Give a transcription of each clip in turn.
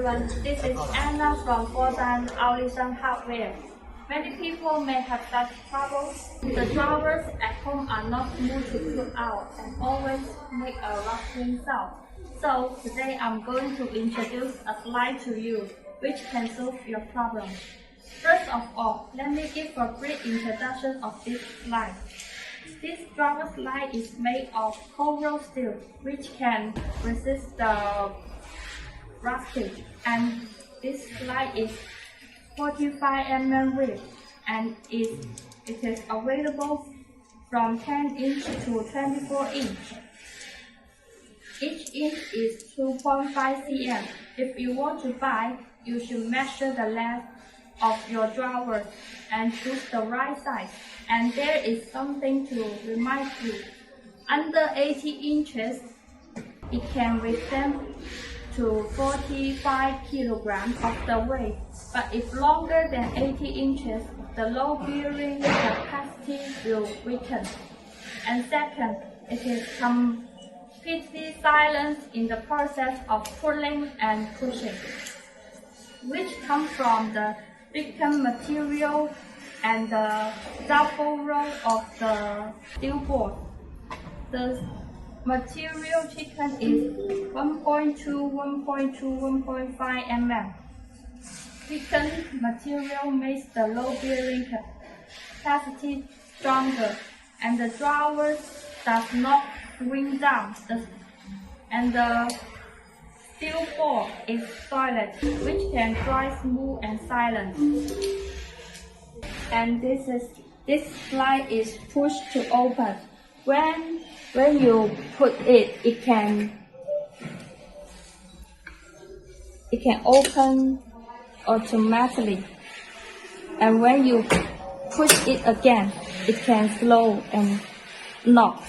everyone, this is Anna from Foshan Aolisheng hardware. Many people may have such troubles. The drawers at home are not smooth to pull out and always make a rustling sound. So today I'm going to introduce a slide to you which can solve your problem. First of all, let me give a brief introduction of this slide. This drawer slide is made of cold steel which can resist the rusting, and this slide is 45 mm width and it is available from 10 inch to 24 inch. Each inch is 2.5 cm. If you want to buy, you should measure the length of your drawer and choose the right size. And there is something to remind you. Under 80 inches, it can withstand to 45 kilograms of the weight. But if longer than 80 inches, the load bearing capacity will weaken. And second, it is completely silent in the process of pulling and pushing, which comes from the thicker material and the double row of the steel board. The material thickness is 1.2, 1.2, 1.5 mm. Thickened material makes the load bearing capacity stronger, and the drawer does not swing down. And the steel board is solid, which can dry smooth and silent. And this slide is push to open. When you put it, it can open automatically. And when you push it again, it can slow and lock.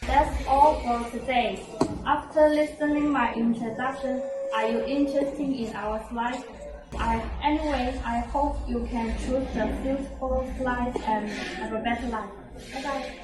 That's all for today. After listening my introduction, are you interested in our slides? Anyway, I hope you can choose the suitable slides and have a better life. Bye bye.